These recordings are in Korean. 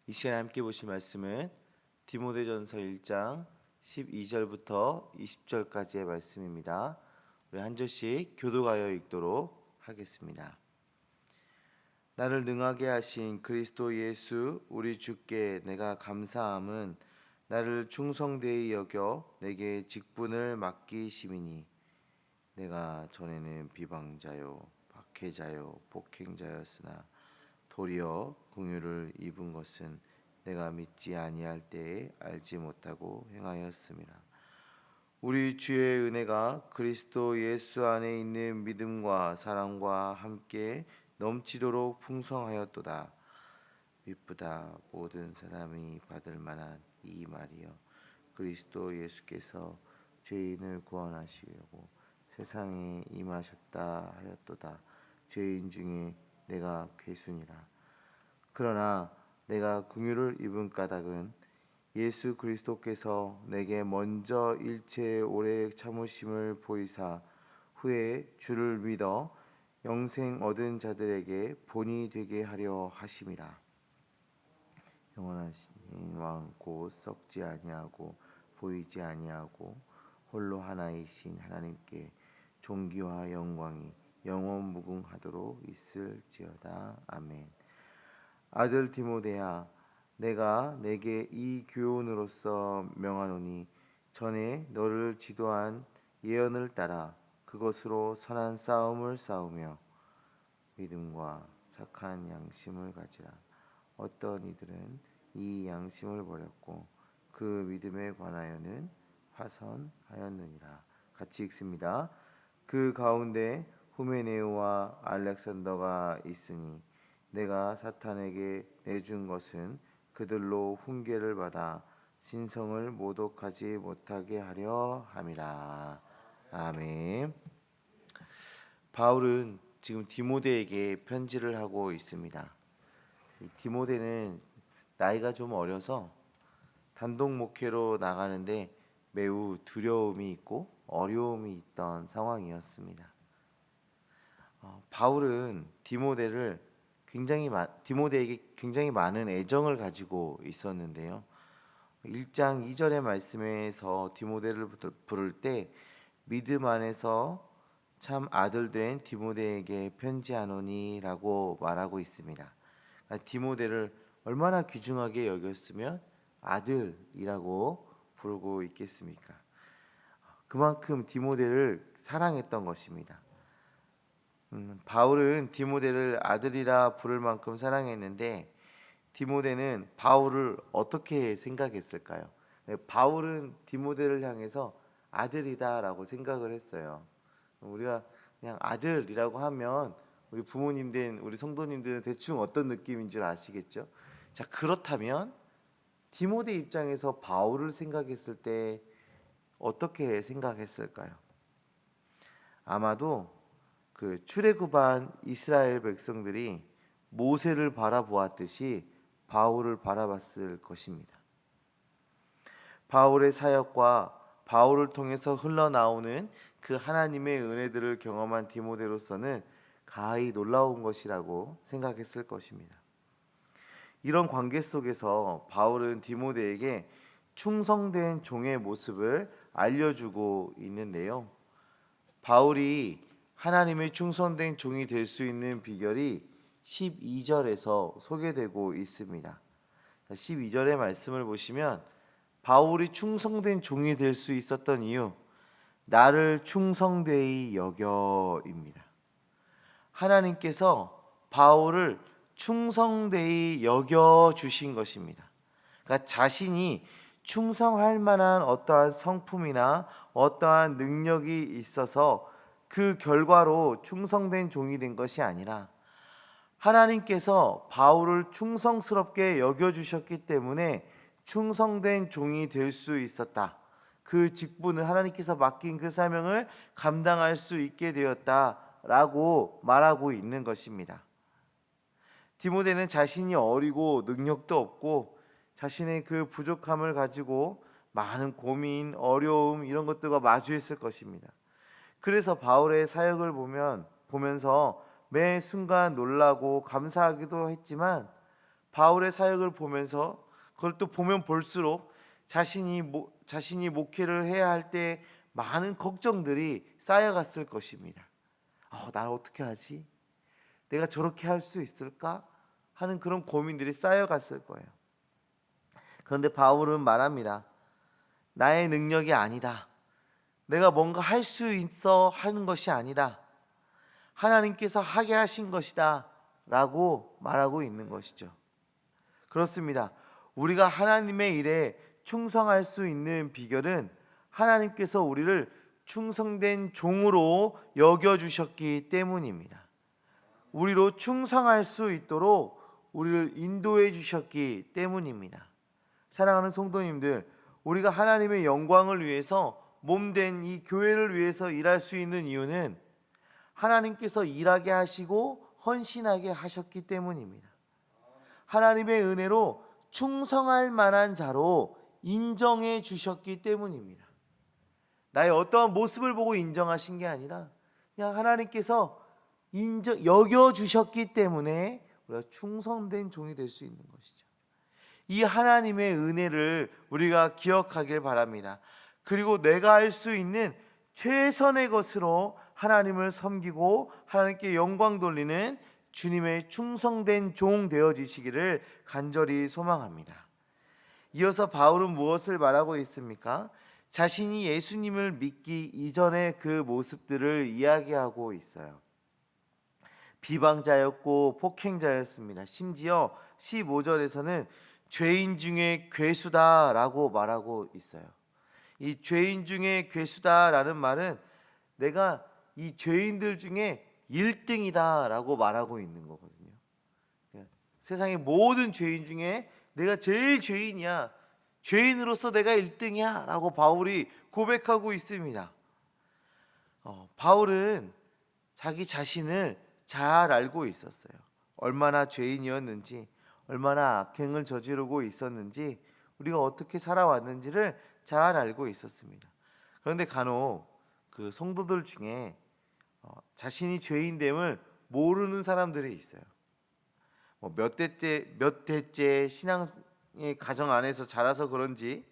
이 시간에 함께 보실 말씀은 디모데전서 1장 12절부터 20절까지의 말씀입니다. 우리 한 절씩 교도하여 읽도록 하겠습니다. 나를 능하게 하신 그리스도 예수 우리 주께 내가 감사함은 나를 충성되이 여겨 내게 직분을 맡기심이니 내가 전에는 비방자요 박해자요 폭행자였으나 도리어 긍휼을 입은 것은 내가 믿지 아니할 때에 알지 못하고 행하였음이라. 우리 주의 은혜가 그리스도 예수 안에 있는 믿음과 사랑과 함께 넘치도록 풍성하였도다. 미쁘다 모든 사람이 받을 만한 이 말이여 그리스도 예수께서 죄인을 구원하시려고 세상에 임하셨다 하였도다. 죄인 중에 내가 괴순이라. 그러나 내가 긍휼을 입은 까닭은 예수 그리스도께서 내게 먼저 일체의 오래 참으심을 보이사 후에 주를 믿어 영생 얻은 자들에게 본이 되게 하려 하심이라. 영원하신 왕 곧 썩지 아니하고 보이지 아니하고 홀로 하나이신 하나님께 존귀와 영광이 영원 무궁하도록 있을지어다. 아멘. 아들 디모데야, 내가 내게 이 교훈으로서 명하노니 전에 너를 지도한 예언을 따라 그것으로 선한 싸움을 싸우며 믿음과 착한 양심을 가지라. 어떤 이들은 이 양심을 버렸고 그 믿음에 관하여는 파선하였느니라. 같이 읽습니다. 그 가운데 후메네오와 알렉산더가 있으니 내가 사탄에게 내준 것은 그들로 훈계를 받아 신성을 모독하지 못하게 하려 함이라. 아멘. 바울은 지금 디모데에게 편지를 하고 있습니다. 이 디모데는 나이가 좀 어려서 단독 목회로 나가는데 매우 두려움이 있고 어려움이 있던 상황이었습니다. 바울은 디모데에게 굉장히 많은 애정을 가지고 있었는데요. 1장 2절의 말씀에서 디모데를 부를 때 믿음 안에서 참 아들 된 디모데에게 편지하노니라고 말하고 있습니다. 그러니까 디모데를 얼마나 귀중하게 여겼으면 아들이라고 부르고 있겠습니까? 그만큼 디모데를 사랑했던 것입니다. 바울은 디모데를 아들이라 부를 만큼 사랑했는데 디모데는 바울을 어떻게 생각했을까요? 바울은 디모데를 향해서 아들이다라고 생각을 했어요. 우리가 그냥 아들이라고 하면 우리 부모님 된 우리 성도님들은 대충 어떤 느낌인 줄 아시겠죠? 자, 그렇다면 디모데 입장에서 바울을 생각했을 때 어떻게 생각했을까요? 아마도 그 출애굽한 이스라엘 백성들이 모세를 바라보았듯이 바울을 바라봤을 것입니다. 바울의 사역과 바울을 통해서 흘러나오는 그 하나님의 은혜들을 경험한 디모데로서는 가히 놀라운 것이라고 생각했을 것입니다. 이런 관계 속에서 바울은 디모데에게 충성된 종의 모습을 알려주고 있는데요. 바울이 하나님의 충성된 종이 될 수 있는 비결이 12절에서 소개되고 있습니다. 12절의 말씀을 보시면 바울이 충성된 종이 될 수 있었던 이유, 나를 충성되이 여겨입니다. 하나님께서 바울을 충성되이 여겨 주신 것입니다. 그러니까 자신이 충성할 만한 어떠한 성품이나 어떠한 능력이 있어서 그 결과로 충성된 종이 된 것이 아니라 하나님께서 바울을 충성스럽게 여겨주셨기 때문에 충성된 종이 될 수 있었다. 그 직분을 하나님께서 맡긴 그 사명을 감당할 수 있게 되었다라고 말하고 있는 것입니다. 디모데는 자신이 어리고 능력도 없고 자신의 그 부족함을 가지고 많은 고민, 어려움 이런 것들과 마주했을 것입니다. 그래서 바울의 사역을 보면서 매 순간 놀라고 감사하기도 했지만 바울의 사역을 보면서 그걸 또 보면 볼수록 자신이 목회를 해야 할 때 많은 걱정들이 쌓여갔을 것입니다. 나를 어떻게 하지? 내가 저렇게 할 수 있을까? 하는 그런 고민들이 쌓여갔을 거예요. 그런데 바울은 말합니다. 나의 능력이 아니다. 내가 뭔가 할 수 있어 하는 것이 아니다. 하나님께서 하게 하신 것이다 라고 말하고 있는 것이죠. 그렇습니다. 우리가 하나님의 일에 충성할 수 있는 비결은 하나님께서 우리를 충성된 종으로 여겨주셨기 때문입니다. 우리로 충성할 수 있도록 우리를 인도해 주셨기 때문입니다. 사랑하는 성도님들, 우리가 하나님의 영광을 위해서 몸된 이 교회를 위해서 일할 수 있는 이유는 하나님께서 일하게 하시고 헌신하게 하셨기 때문입니다. 하나님의 은혜로 충성할 만한 자로 인정해 주셨기 때문입니다. 나의 어떠한 모습을 보고 인정하신 게 아니라 그냥 하나님께서 여겨 주셨기 때문에 우리가 충성된 종이 될 수 있는 것이죠. 이 하나님의 은혜를 우리가 기억하길 바랍니다. 그리고 내가 할 수 있는 최선의 것으로 하나님을 섬기고 하나님께 영광 돌리는 주님의 충성된 종 되어지시기를 간절히 소망합니다. 이어서 바울은 무엇을 말하고 있습니까? 자신이 예수님을 믿기 이전의 그 모습들을 이야기하고 있어요. 비방자였고 폭행자였습니다. 심지어 15절에서는 죄인 중에 괴수다라고 말하고 있어요. 이 죄인 중에 괴수다라는 말은 내가 이 죄인들 중에 1등이다라고 말하고 있는 거거든요. 세상의 모든 죄인 중에 내가 제일 죄인이야. 죄인으로서 내가 1등이야 라고 바울이 고백하고 있습니다. 바울은 자기 자신을 잘 알고 있었어요. 얼마나 죄인이었는지, 얼마나 악행을 저지르고 있었는지, 우리가 어떻게 살아왔는지를 잘 알고 있었습니다. 그런데 간혹 그 성도들 중에 자신이 죄인됨을 모르는 사람들이 있어요. 몇 대째 신앙의 가정 안에서 자라서 그런지,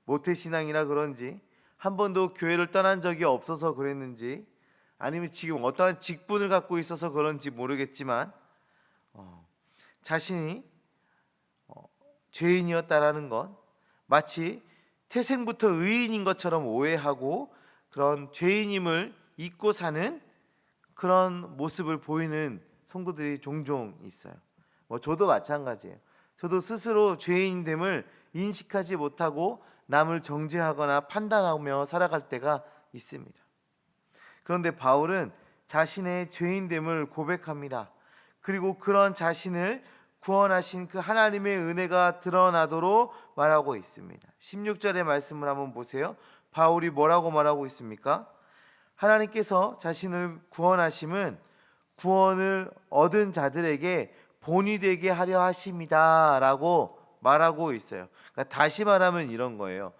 모태신앙이라 그런지, 한 번도 교회를 떠난 적이 없어서 그랬는지, 아니면 지금 어떠한 직분을 갖고 있어서 그런지 모르겠지만 자신이 죄인이었다라는 것, 마치 태생부터 의인인 것처럼 오해하고 그런 죄인임을 잊고 사는 그런 모습을 보이는 성도들이 종종 있어요. 저도 마찬가지예요. 저도 스스로 죄인됨을 인식하지 못하고 남을 정죄하거나 판단하며 살아갈 때가 있습니다. 그런데 바울은 자신의 죄인됨을 고백합니다. 그리고 그런 자신을 구원하신 그 하나님의 은혜가 드러나도록 말하고 있습니다. 16절의 말씀을 한번 보세요. 바울이 뭐라고 말하고 있습니까? 하나님께서 자신을 구원하심은 구원을 얻은 자들에게 본이 되게 하려 하심이다 라고 말하고 있어요. 그러니까 다시 말하면 이런 거예요.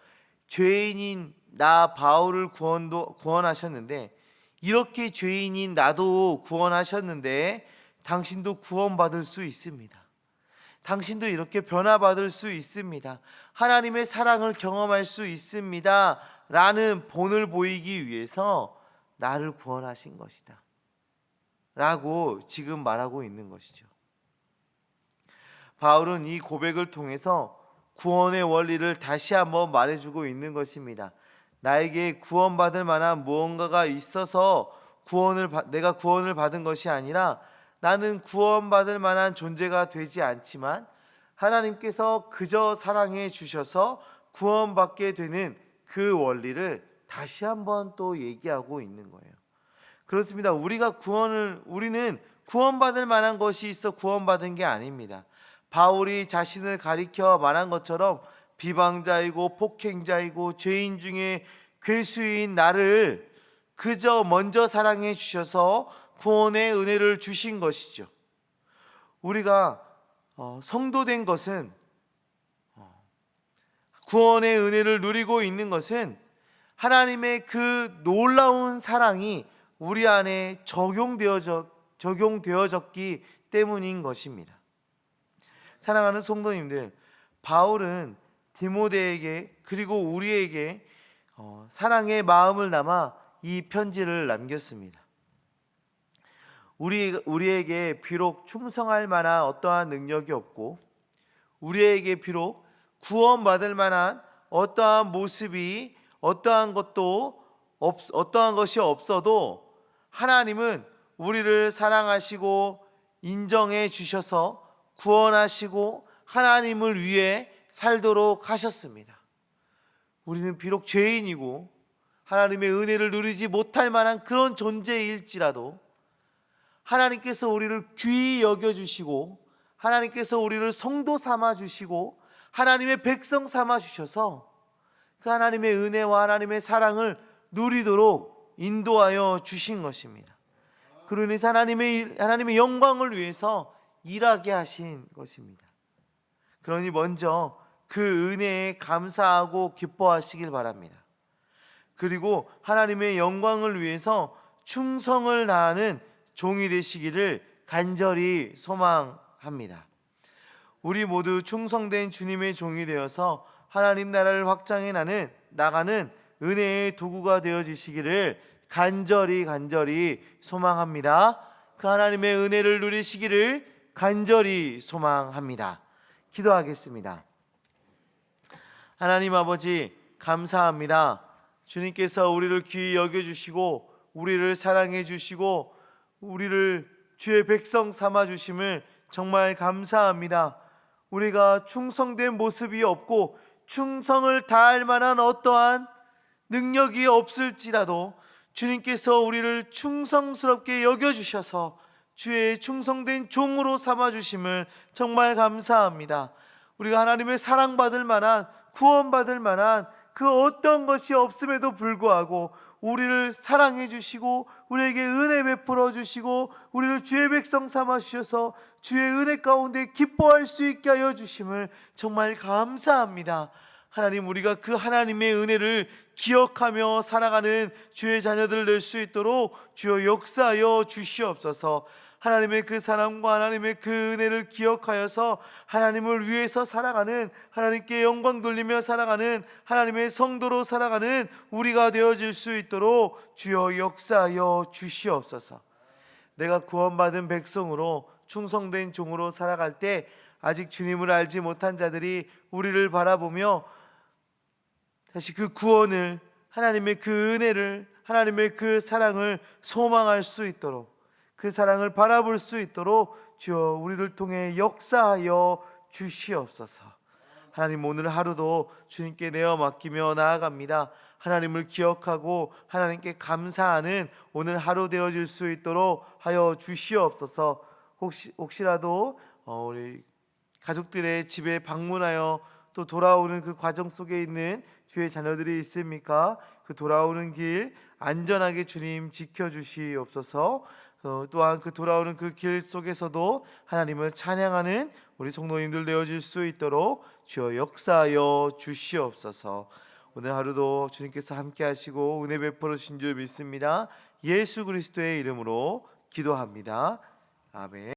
죄인인 나 바울을 구원하셨는데, 이렇게 죄인인 나도 구원하셨는데 당신도 구원받을 수 있습니다. 당신도 이렇게 변화받을 수 있습니다. 하나님의 사랑을 경험할 수 있습니다 라는 본을 보이기 위해서 나를 구원하신 것이다 라고 지금 말하고 있는 것이죠. 바울은 이 고백을 통해서 구원의 원리를 다시 한번 말해주고 있는 것입니다. 나에게 구원받을 만한 무언가가 있어서 내가 구원을 받은 것이 아니라, 나는 구원받을 만한 존재가 되지 않지만 하나님께서 그저 사랑해 주셔서 구원받게 되는 그 원리를 다시 한번 또 얘기하고 있는 거예요. 그렇습니다. 우리는 구원받을 만한 것이 있어 구원받은 게 아닙니다. 바울이 자신을 가리켜 말한 것처럼 비방자이고 폭행자이고 죄인 중에 괴수인 나를 그저 먼저 사랑해 주셔서 구원의 은혜를 주신 것이죠. 우리가 성도된 것은, 구원의 은혜를 누리고 있는 것은 하나님의 그 놀라운 사랑이 우리 안에 적용되어졌기 때문인 것입니다. 사랑하는 성도님들, 바울은 디모데에게 그리고 우리에게 사랑의 마음을 담아 이 편지를 남겼습니다. 우리에게 비록 충성할 만한 어떠한 능력이 없고, 우리에게 비록 구원받을 만한 어떠한 모습이 어떠한 것이 없어도 하나님은 우리를 사랑하시고 인정해 주셔서 구원하시고 하나님을 위해 살도록 하셨습니다. 우리는 비록 죄인이고 하나님의 은혜를 누리지 못할 만한 그런 존재일지라도 하나님께서 우리를 귀히 여겨주시고 하나님께서 우리를 성도 삼아 주시고 하나님의 백성 삼아 주셔서 그 하나님의 은혜와 하나님의 사랑을 누리도록 인도하여 주신 것입니다. 그러니 하나님의 영광을 위해서 일하게 하신 것입니다. 그러니 먼저 그 은혜에 감사하고 기뻐하시길 바랍니다. 그리고 하나님의 영광을 위해서 충성을 다하는 종이 되시기를 간절히 소망합니다. 우리 모두 충성된 주님의 종이 되어서 하나님 나라를 확장해 나가는 은혜의 도구가 되어지시기를 간절히 소망합니다. 그 하나님의 은혜를 누리시기를 간절히 소망합니다. 기도하겠습니다. 하나님 아버지, 감사합니다. 주님께서 우리를 귀히 여겨주시고 우리를 사랑해 주시고 우리를 주의 백성 삼아 주심을 정말 감사합니다. 우리가 충성된 모습이 없고 충성을 다할 만한 어떠한 능력이 없을지라도 주님께서 우리를 충성스럽게 여겨주셔서 주의 충성된 종으로 삼아주심을 정말 감사합니다. 우리가 하나님의 사랑받을 만한, 구원받을 만한 그 어떤 것이 없음에도 불구하고 우리를 사랑해 주시고 우리에게 은혜 베풀어 주시고 우리를 주의 백성 삼아 주셔서 주의 은혜 가운데 기뻐할 수 있게 하여 주심을 정말 감사합니다. 하나님, 우리가 그 하나님의 은혜를 기억하며 살아가는 주의 자녀들 될 수 있도록 주여 역사하여 주시옵소서. 하나님의 그 사랑과 하나님의 그 은혜를 기억하여서 하나님을 위해서 살아가는, 하나님께 영광 돌리며 살아가는 하나님의 성도로 살아가는 우리가 되어질 수 있도록 주여 역사하여 주시옵소서. 내가 구원받은 백성으로 충성된 종으로 살아갈 때 아직 주님을 알지 못한 자들이 우리를 바라보며 다시 그 구원을, 하나님의 그 은혜를, 하나님의 그 사랑을 소망할 수 있도록, 그 사랑을 바라볼 수 있도록 주여 우리를 통해 역사하여 주시옵소서. 하나님, 오늘 하루도 주님께 내어 맡기며 나아갑니다. 하나님을 기억하고 하나님께 감사하는 오늘 하루 되어질 수 있도록 하여 주시옵소서. 혹시라도 우리 가족들의 집에 방문하여 또 돌아오는 그 과정 속에 있는 주의 자녀들이 있습니까? 그 돌아오는 길 안전하게 주님 지켜주시옵소서. 또한 그 돌아오는 그 길 속에서도 하나님을 찬양하는 우리 성도님들 되어질 수 있도록 주여 역사하여 주시옵소서. 오늘 하루도 주님께서 함께 하시고 은혜 베풀어 주신 줄 믿습니다. 예수 그리스도의 이름으로 기도합니다. 아멘.